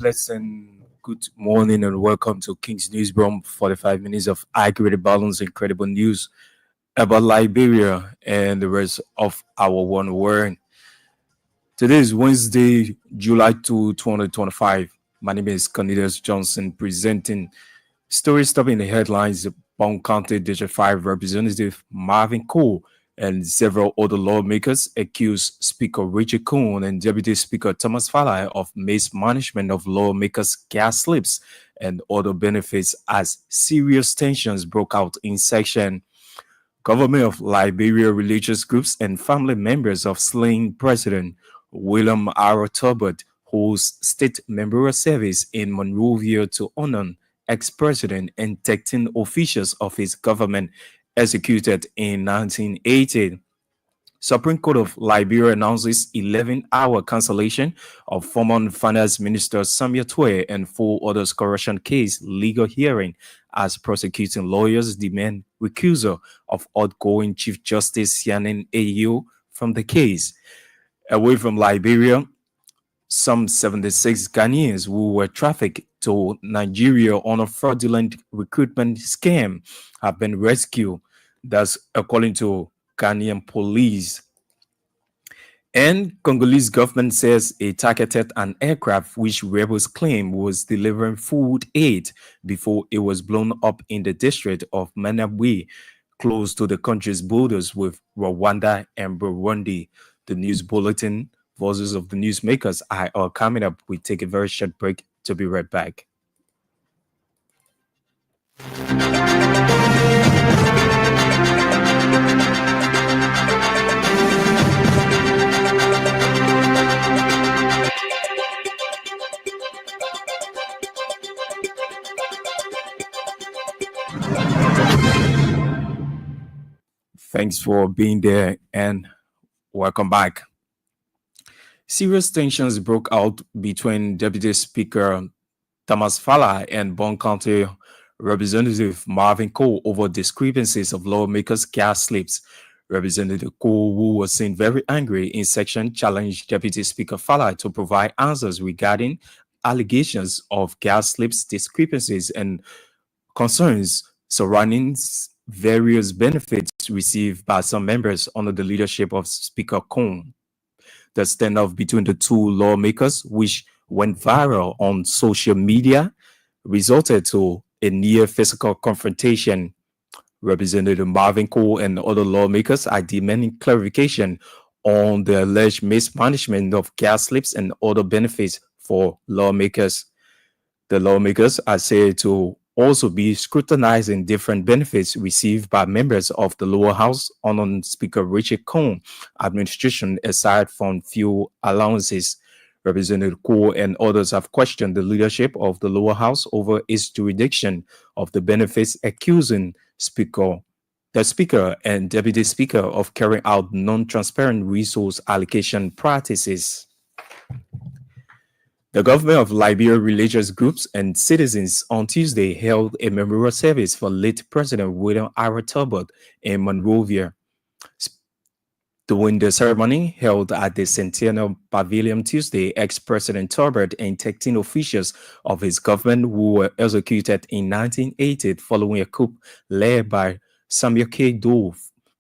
pleasant good morning and welcome to King's News Broom. 45 minutes of accurate, balanced, incredible news about Liberia and the rest of our one world. Today is Wednesday, July 2, 2025. My name is Cornelius Johnson presenting stories topping the headlines. Bond County District 5 Representative Marvin Cole and several other lawmakers accused Speaker Richard Coon and Deputy Speaker Thomas Fala of mismanagement of lawmakers' gas slips and other benefits as serious tensions broke out in section. Government of Liberia religious groups and family members of slain President William R. Tolbert holds state memorial service in Monrovia to honor ex-president and 13 officials of his government executed in 1980. Supreme Court of Liberia announces 11-hour cancellation of former Finance Minister Samuel Twe and four others corruption case legal hearing as prosecuting lawyers demand recusal of outgoing Chief Justice Yanin Ayo from the case. Away from Liberia, some 76 Ghanaians who were trafficked to Nigeria on a fraudulent recruitment scam have been rescued. That's according to Ghanaian police. And Congolese government says it targeted an aircraft which rebels claim was delivering food aid before it was blown up in the district of Manabwe, close to the country's borders with Rwanda and Burundi. The news bulletin, Voices of the Newsmakers, are coming up. We take a very short break to be right back. Thanks for being there and welcome back. Serious tensions broke out between Deputy Speaker Thomas Fala and Bond County Representative Marvin Cole over discrepancies of lawmakers' gas slips. Representative Cole, who was seen very angry in section, challenged Deputy Speaker Fala to provide answers regarding allegations of gas slips discrepancies and concerns surrounding various benefits received by some members under the leadership of Speaker Cole. The standoff between the two lawmakers, which went viral on social media, resulted to a near physical confrontation. Representative Marvin Cole and other lawmakers are demanding clarification on the alleged mismanagement of gas slips and other benefits for lawmakers. The lawmakers are said to also be scrutinizing different benefits received by members of the lower house under Speaker Richard Coon administration aside from fuel allowances. Representative Cole and others have questioned the leadership of the lower house over its jurisdiction of the benefits, accusing the Speaker and Deputy Speaker of carrying out non-transparent resource allocation practices. The government of Liberia religious groups and citizens on Tuesday held a memorial service for late President William R. Tolbert in Monrovia. During the ceremony held at the Centennial Pavilion Tuesday, ex-President Tolbert and 13 officials of his government who were executed in 1980 following a coup led by Samuel K. Doe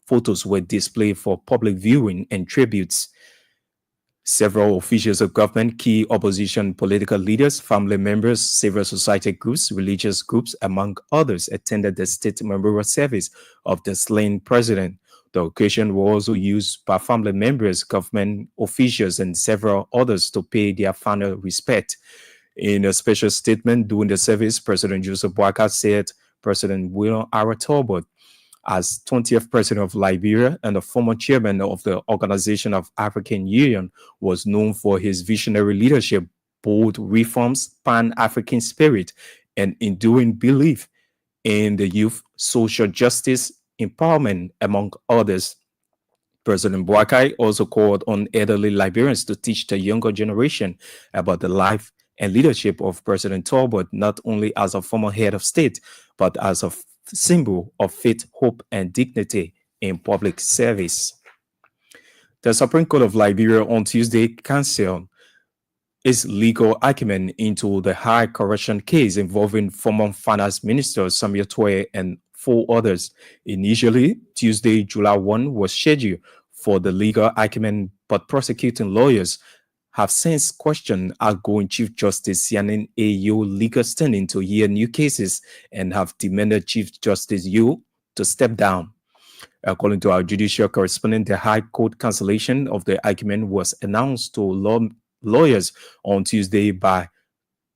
photos were displayed for public viewing and tributes. Several officials of government, key opposition political leaders, family members, civil society groups, religious groups, among others, attended the state memorial service of the slain president. The occasion was also used by family members, government officials, and several others to pay their final respect. In a special statement during the service, President Joseph Boakai said President William R. Tolbert, as 20th president of Liberia and the former chairman of the Organization of African Union, was known for his visionary leadership, bold reforms, pan-African spirit, and enduring belief in the youth, social justice, empowerment, among others. President Boakai also called on elderly Liberians to teach the younger generation about the life and leadership of President Tolbert, not only as a former head of state, but as a symbol of faith, hope, and dignity in public service. The Supreme Court of Liberia on Tuesday canceled its legal acumen into the high corruption case involving former finance minister Samuel Toye and four others. Initially, Tuesday, July 1 was scheduled for the legal acumen, but prosecuting lawyers have since questioned outgoing Chief Justice Yanin Ayo legal standing to hear new cases and have demanded Chief Justice Yu to step down. According to our judicial correspondent, the High Court cancellation of the argument was announced to lawyers on Tuesday by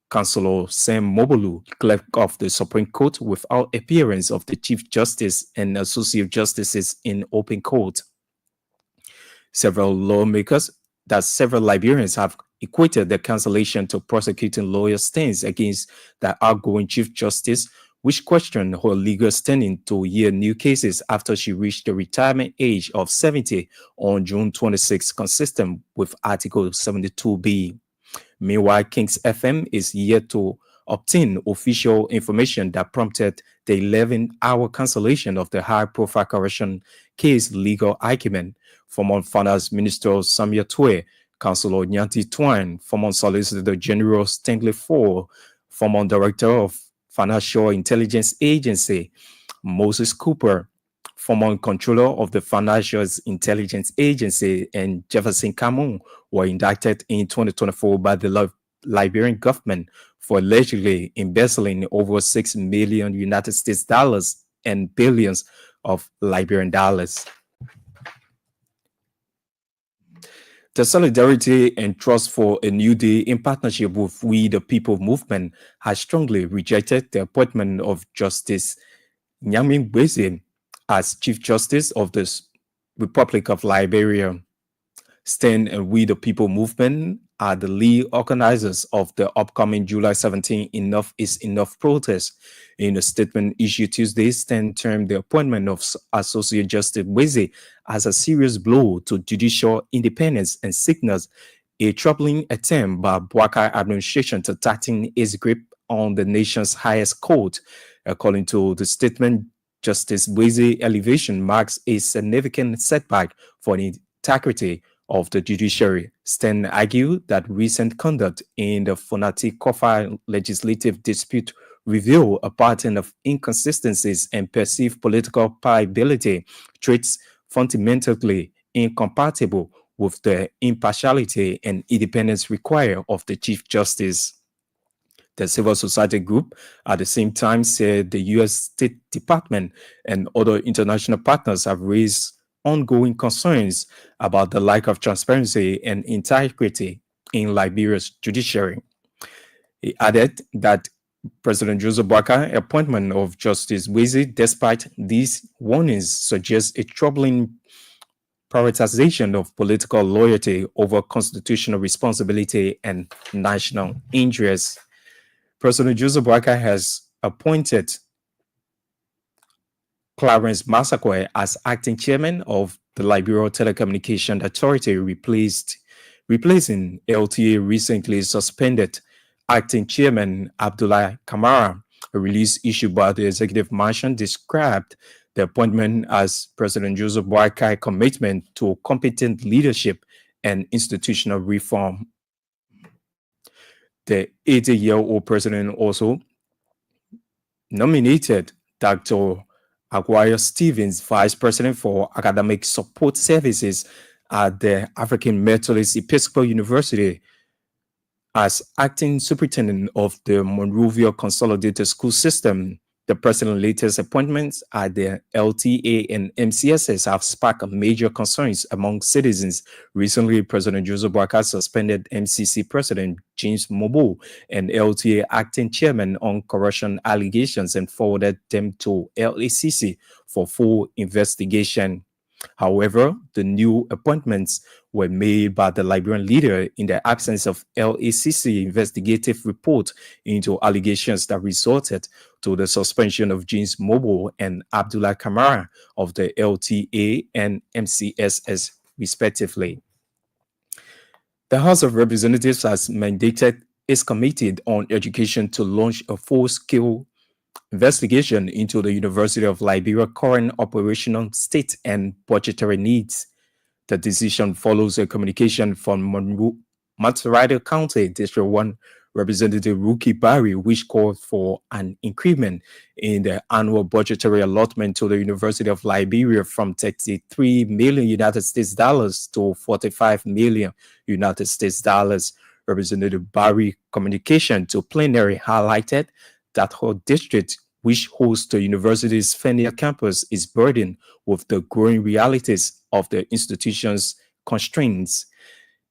Councillor Sam Mobolu, clerk of the Supreme Court, without appearance of the Chief Justice and Associate Justices in open court. Several Liberians have equated the cancellation to prosecuting lawyers' stance against the outgoing Chief Justice, which questioned her legal standing to hear new cases after she reached the retirement age of 70 on June 26, consistent with Article 72B. Meanwhile, Kings FM is yet to obtain official information that prompted the 11-hour cancellation of the high-profile corruption case legal argument. Former Finance Minister Samuel Twe, Councillor Nyanti Twine, former Solicitor General Stanley Ford, former Director of Financial Intelligence Agency Moses Cooper, former controller of the Financial Intelligence Agency, and Jefferson Kamun were indicted in 2024 by the Liberian government for allegedly embezzling over 6 million United States dollars and billions of Liberian dollars. The Solidarity and Trust for a New Day, in partnership with We the People movement, has strongly rejected the appointment of Justice Nyamin Bweze as Chief Justice of the Republic of Liberia. Stand and We the People movement are the lead organizers of the upcoming July 17 Enough is Enough protest. In a statement issued Tuesday, Stand termed the appointment of Associate Justice Bweze as a serious blow to judicial independence and signals a troubling attempt by Bwaka administration to tighten its grip on the nation's highest court. According to the statement, Justice Bweze elevation marks a significant setback for the integrity of the judiciary. Sten argued that recent conduct in the Fonati Kofa legislative dispute reveal a pattern of inconsistencies and perceived political pliability, traits fundamentally incompatible with the impartiality and independence required of the Chief Justice. The civil society group at the same time said the U.S. State Department and other international partners have raised ongoing concerns about the lack of transparency and integrity in Liberia's judiciary. He added that President Joseph Boakai appointment of Justice Bweze, despite these warnings, suggests a troubling prioritization of political loyalty over constitutional responsibility and national interests. President Joseph Boakai has appointed Clarence Masakwe as acting chairman of the Liberia Telecommunication Authority, replacing LTA recently suspended acting chairman Abdullah Kamara. A release issued by the executive mansion described the appointment as President Joseph Boakai's commitment to competent leadership and institutional reform. The 80-year-old president also nominated Dr. Aguirre Stevens, Vice President for Academic Support Services at the African Methodist Episcopal University, as acting superintendent of the Monrovia Consolidated School System. The president's latest appointments at the LTA and MCSS have sparked major concerns among citizens. Recently, President Joseph Boakai suspended MCC President James Mobo and LTA acting chairman on corruption allegations and forwarded them to LACC for full investigation. However, the new appointments were made by the Liberian leader in the absence of LACC investigative report into allegations that resulted to the suspension of James Mobile and Abdullah Kamara of the LTA and MCSS, respectively. The House of Representatives has mandated its Committee on Education to launch a full-scale investigation into the University of Liberia's current operational state and budgetary needs. The decision follows a communication from Matsuraito County District 1 Representative Ruki Barry, which called for an increment in the annual budgetary allotment to the University of Liberia from 33 million United States dollars to 45 million United States dollars. Representative Barry communication to plenary highlighted that her district, which hosts the university's Fenia campus, is burdened with the growing realities of the institution's constraints.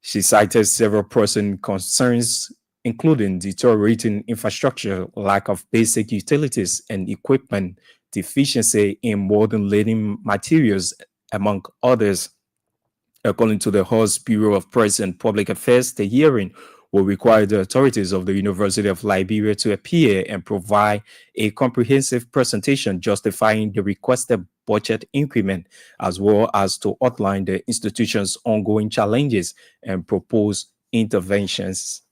She cited several pressing concerns, including deteriorating infrastructure, lack of basic utilities and equipment, deficiency in modern learning materials, among others. According to the House Bureau of Press and Public Affairs, the hearing will require the authorities of the University of Liberia to appear and provide a comprehensive presentation justifying the requested budget increment, as well as to outline the institution's ongoing challenges and propose interventions.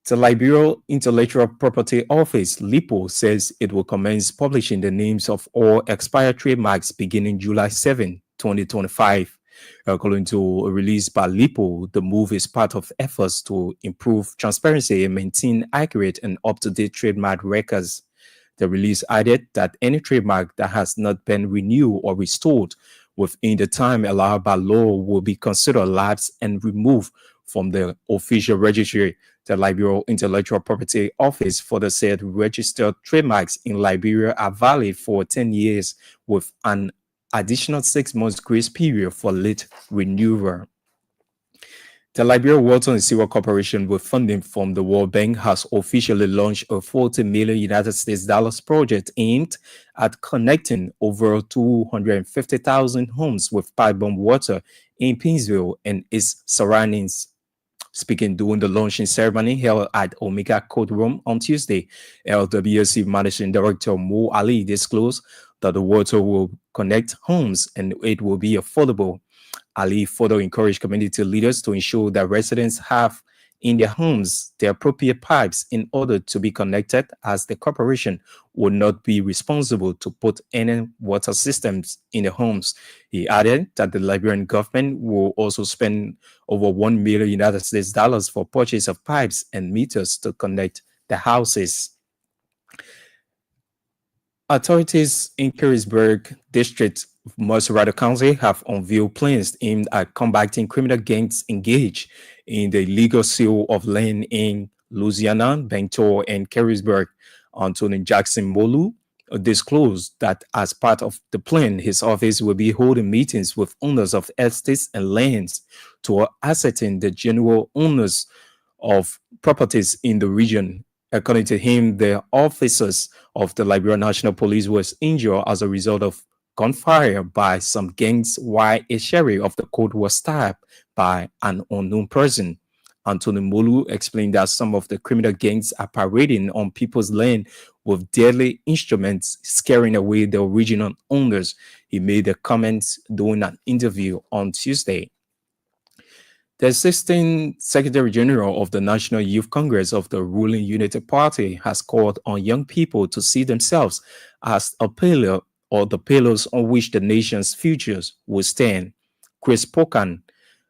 The Liberia Intellectual Property Office, LIPO, says it will commence publishing the names of all expired trademarks beginning July 7, 2025. According to a release by LIPO, the move is part of efforts to improve transparency and maintain accurate and up-to-date trademark records. The release added that any trademark that has not been renewed or restored within the time allowed by law will be considered lapsed and removed from the official registry. The Liberia Intellectual Property Office further said registered trademarks in Liberia are valid for 10 years with an additional 6 months grace period for late renewal. The Liberia Water and Sewer Corporation, with funding from the World Bank, has officially launched a 40 million United States dollars project aimed at connecting over 250,000 homes with pipe-borne water in Painesville and its surroundings. Speaking during the launching ceremony held at Omega Courtroom on Tuesday, LWC Managing Director Mo Ali disclosed that the water will connect homes and it will be affordable. Ali further encouraged community leaders to ensure that residents have in their homes the appropriate pipes in order to be connected, as the corporation would not be responsible to put any water systems in the homes. He added that the Liberian government will also spend over 1 million United States dollars for purchase of pipes and meters to connect the houses. Authorities in Carisburg District of Massarada County have unveiled plans aimed at combating criminal gangs engaged in the illegal sale of land in Louisiana, Bentor, and Carisburg. Anthony Jackson Molu disclosed that as part of the plan, his office will be holding meetings with owners of estates and lands to ascertain the general owners of properties in the region. According to him, the officers of the Liberia National Police was injured as a result of gunfire by some gangs, while a sheriff of the court was stabbed by an unknown person. Anthony Molu explained that some of the criminal gangs are parading on people's land with deadly instruments, scaring away the original owners. He made the comments during an interview on Tuesday. The Assistant Secretary General of the National Youth Congress of the ruling United Party has called on young people to see themselves as a pillar or the pillars on which the nation's futures will stand. Chris Pocan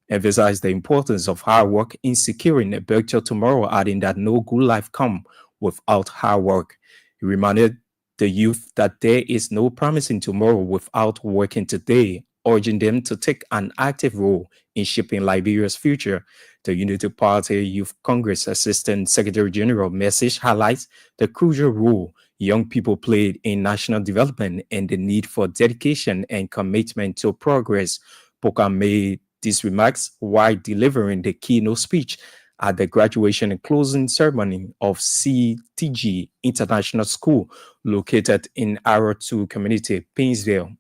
emphasized the importance of hard work in securing a better tomorrow, adding that no good life comes without hard work. He reminded the youth that there is no promising tomorrow without working today, urging them to take an active role in shaping Liberia's future. The Unity Party Youth Congress Assistant Secretary General message highlights the crucial role young people played in national development and the need for dedication and commitment to progress. Poca made these remarks while delivering the keynote speech at the graduation and closing ceremony of CTG International School located in Aro 2 Community, Painesville.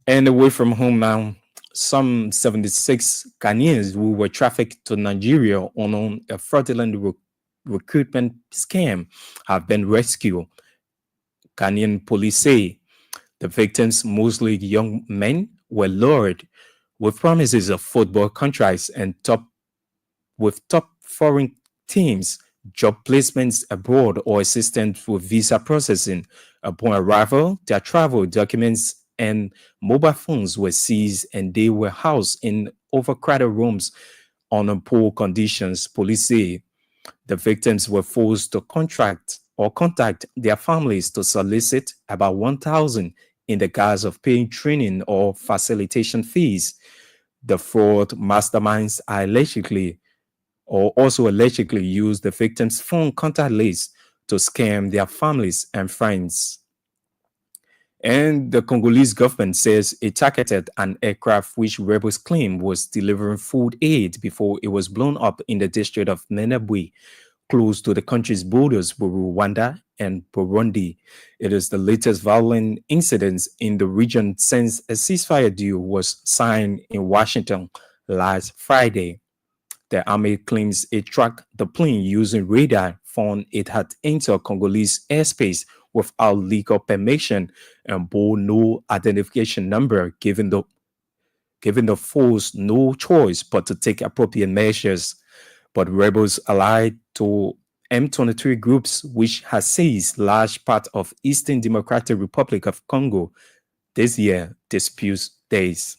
And away from home now, some 76 Ghanaians who were trafficked to Nigeria on a fraudulent recruitment scam have been rescued. Ghanaian police say the victims, mostly young men, were lured with promises of football contracts and top foreign teams, job placements abroad, or assistance with visa processing. Upon arrival, their travel documents and mobile phones were seized and they were housed in overcrowded rooms on poor conditions. Police say the victims were forced to contract or contact their families to solicit about 1,000 in the guise of paying training or facilitation fees. The fraud masterminds allegedly or also allegedly used the victims' phone contact lists to scam their families and friends. And the Congolese government says it targeted an aircraft which rebels claim was delivering food aid before it was blown up in the district of Menabwe, close to the country's borders with Rwanda and Burundi. It is the latest violent incident in the region since a ceasefire deal was signed in Washington last Friday. The army claims it tracked the plane using radar, found it had entered Congolese airspace without legal permission and bore no identification number, giving the force no choice but to take appropriate measures. But rebels allied to M23 groups, which has seized large part of Eastern Democratic Republic of Congo this year, disputes days.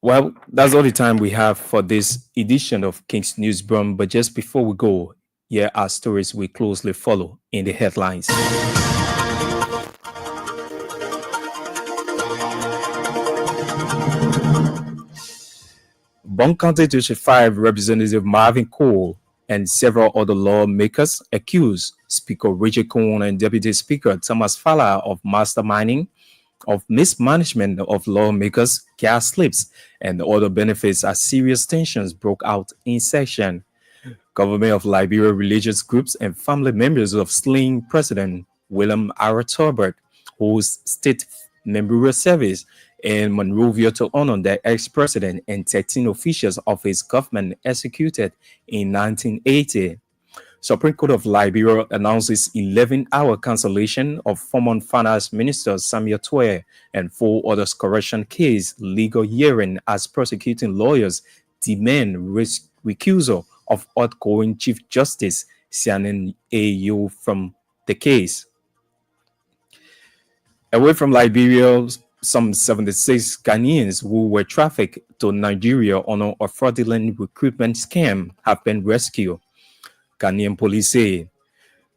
Well, that's all the time we have for this edition of King's Newsroom. But just before we go, here are stories we closely follow in the headlines. Bond County District 5 Representative Marvin Cole and several other lawmakers accused Speaker Richard Cohen and Deputy Speaker Thomas Fowler of masterminding, of mismanagement of lawmakers' gas slips, and other benefits as serious tensions broke out in session. Government of Liberia religious groups and family members of slain President William R. Tolbert host state memorial service in Monrovia to honor the ex-president and 13 officials of his government executed in 1980. Supreme Court of Liberia announces 11-hour cancellation of former Finance Minister Samuel Twe and 4 others corruption case legal hearing as prosecuting lawyers demand recusal of outgoing Chief Justice Sianen Ayo from the case. Away from Liberia, some 76 Ghanaians who were trafficked to Nigeria on a fraudulent recruitment scam have been rescued, Ghanaian police say.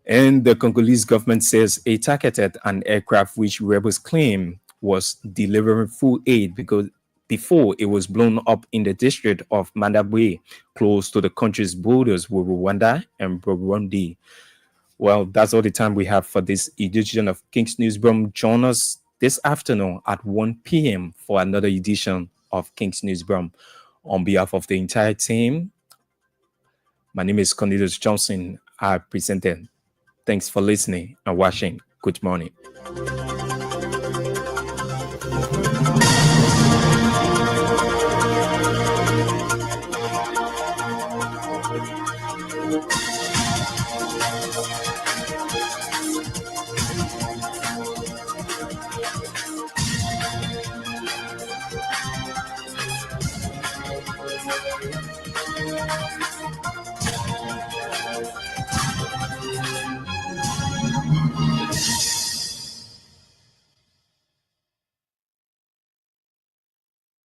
And the Congolese government says it targeted an aircraft which rebels claim was delivering food aid because before it was blown up in the district of Mandabwe, close to the country's borders with Rwanda and Burundi. Well, that's all the time we have for this edition of King's Newsroom. Join us this afternoon at 1 p.m. for another edition of King's Newsroom. On behalf of the entire team, my name is Cornelius Johnson. I presented. Thanks for listening and watching. Good morning.